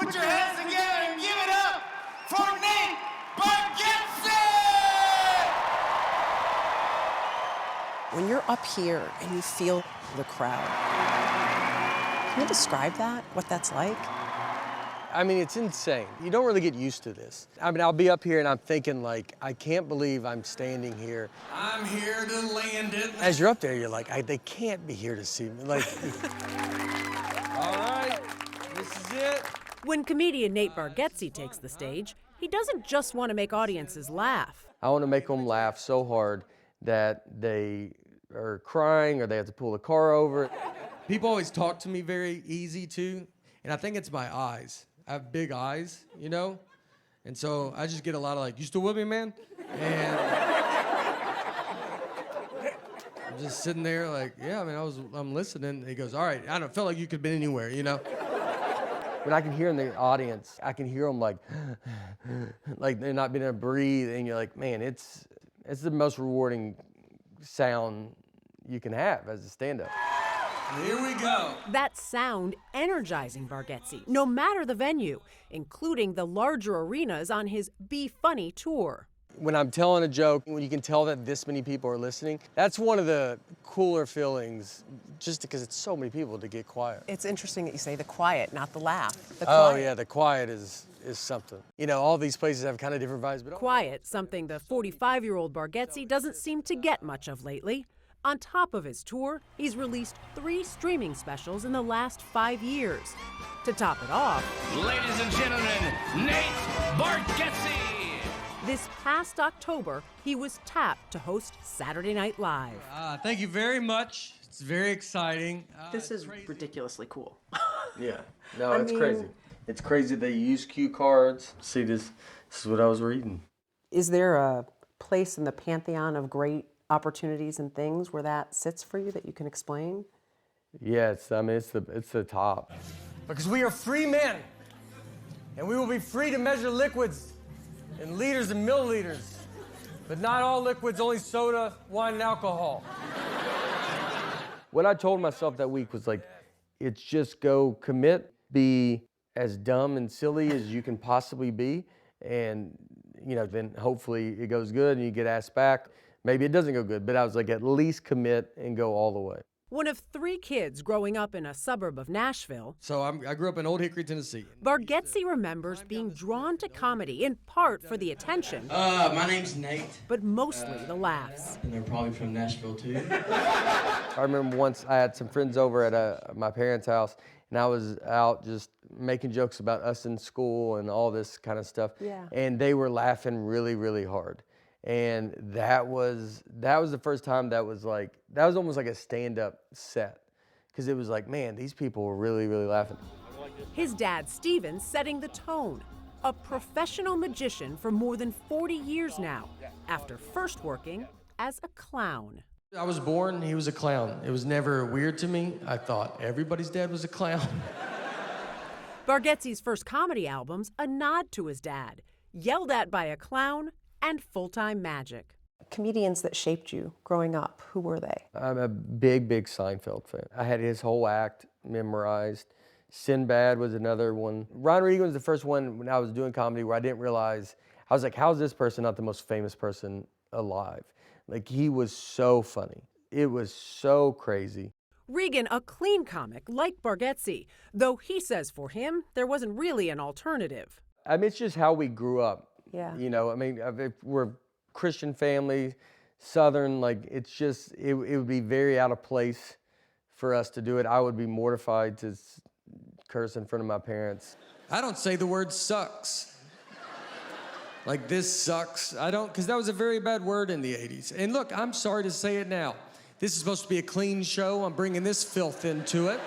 Put your hands together and give it up for Nate Bargatze! When you're up here and you feel the crowd, can you describe that, what that's like? I mean, it's insane. You don't really get used to this. I mean, I'll be up here and I'm thinking like, I can't believe I'm standing here. I'm here to land it. As you're up there, you're like, they can't be here to see me. Like, all right, this is it. When comedian Nate Bargatze takes the stage, he doesn't just want to make audiences laugh. I want to make them laugh so hard that they are crying or they have to pull the car over. People always talk to me very easy too, and I think it's my eyes. I have big eyes, you know? And so I just get a lot of like, you still with me, man? And I'm just sitting there like, yeah, I mean, I'm listening. He goes, all right, I don't feel like you could have been anywhere, you know? When I can hear in the audience, I can hear them like, like they're not being able to breathe, and you're like, man, it's the most rewarding sound you can have as a stand-up. Here we go. That sound energizing Bargatze, no matter the venue, including the larger arenas on his Be Funny tour. When I'm telling a joke, when you can tell that this many people are listening, that's one of the cooler feelings, just because it's so many people to get quiet. It's interesting that you say the quiet, not the laugh. The Oh quiet. yeah, the quiet is something. You know, all these places have kind of different vibes, but Quiet, something the 45-year-old Bargatze doesn't seem to get much of lately. On top of his tour, he's released 3 streaming specials in the last 5 years. To top it off, Ladies and gentlemen, Nate Bargatze! this past October, he was tapped to host Saturday Night Live. thank you very much. It's very exciting. This is ridiculously cool. Yeah, no, it's crazy. It's crazy they use cue cards. See, this is what I was reading. Is there a place in the pantheon of great opportunities and things where that sits for you that you can explain? Yeah, it's the top. Because we are free men, and we will be free to measure liquids in liters and milliliters, but not all liquids, only soda, wine, and alcohol. What I told myself that week was like, it's just go commit, be as dumb and silly as you can possibly be, and you know, then hopefully it goes good and you get asked back. Maybe it doesn't go good, but I was like, at least commit and go all the way. One of 3 kids growing up in a suburb of Nashville, So I grew up in Old Hickory, Tennessee. Bargatze remembers being drawn to comedy in part for the attention, My name's Nate, but mostly the laughs. and they're probably from Nashville too. I remember once I had some friends over at my parents' house, and I was out just making jokes about us in school and all this kind of stuff. Yeah. And they were laughing really, really hard. And that was the first time that was almost like a stand-up set. Because it was like, man, these people were really, really laughing. His dad, Steven, setting the tone. A professional magician for more than 40 years now, after first working as a clown. I was born, he was a clown. It was never weird to me. I thought everybody's dad was a clown. Bargatze's first comedy albums, a nod to his dad, yelled at by a clown, and full-time magic. Comedians that shaped you growing up, who were they? I'm a big, big Seinfeld fan. I had his whole act memorized. Sinbad was another one. Ron Reagan was the first one when I was doing comedy where I didn't realize, I was like, how is this person not the most famous person alive? Like, he was so funny. It was so crazy. Reagan, a clean comic like Bargatze, though he says for him, there wasn't really an alternative. I mean, it's just how we grew up. Yeah. You know, I mean, if we're Christian family, Southern, like, it's just, it would be very out of place for us to do it. I would be mortified to curse in front of my parents. I don't say the word sucks. Like, this sucks. I don't, because that was a very bad word in the 80s. And look, I'm sorry to say it now. This is supposed to be a clean show. I'm bringing this filth into it.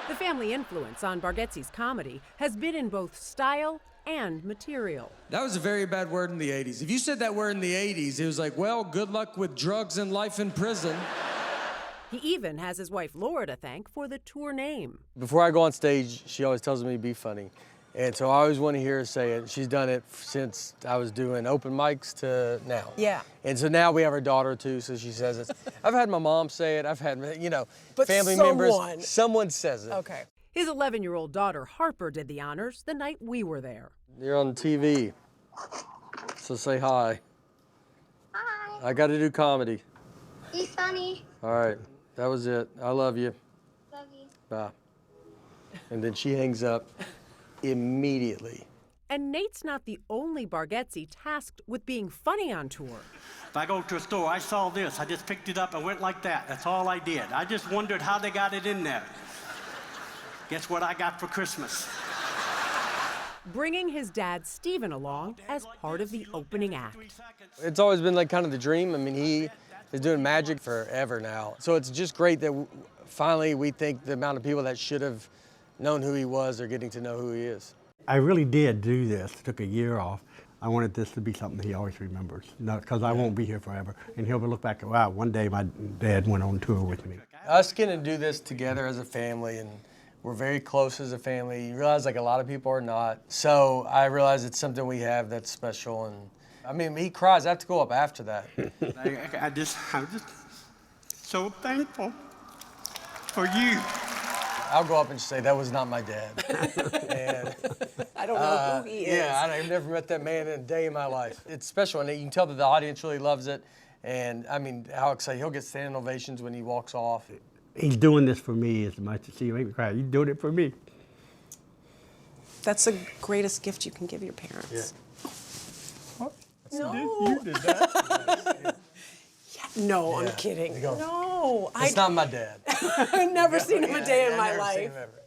The family influence on Bargatze's comedy has been in both style and material. That was a very bad word in the 80s. If you said that word in the 80s, it was like, well, good luck with drugs and life in prison. He even has his wife Laura to thank for the tour name. Before I go on stage, she always tells me to be funny. And so I always want to hear her say it. She's done it since I was doing open mics to now. Yeah. And so now we have our daughter too, so she says it. I've had my mom say it. I've had, you know, But family someone- members. Someone says it. Okay. His 11-year-old daughter, Harper, did the honors the night we were there. You're on TV, so say hi. Hi. I got to do comedy. Be funny. All right, that was it. I love you. Love you. Bye. And then she hangs up immediately. And Nate's not the only Bargatze tasked with being funny on tour. If I go to a store, I saw this, I just picked it up and went like that. That's all I did. I just wondered how they got it in there. Guess what I got for Christmas? Bringing his dad, Stephen, along as part of the opening act. It's always been like kind of the dream. I mean, he is doing magic forever now. So it's just great that finally we think the amount of people that should have known who he was are getting to know who he is. I really did do this, took a year off. I wanted this to be something he always remembers, because I won't be here forever. And he'll look back, wow, one day my dad went on tour with me. Us getting to do this together as a family, and we're very close as a family. You realize like a lot of people are not. So I realize it's something we have that's special. And I mean, he cries. I have to go up after that. I'm just so thankful for you. I'll go up and say, that was not my dad. And, I don't know who he is. Yeah, I've never met that man in a day in my life. It's special, and you can tell that the audience really loves it. And I mean, how excited. He'll get standing ovations when he walks off. He's doing this for me as much as he make me cry. He's doing it for me. That's the greatest gift you can give your parents. Yeah. No. You did that. No, Yeah. I'm kidding. You go. No, It's not my dad. I've never seen him a day in I've my never seen life. him ever.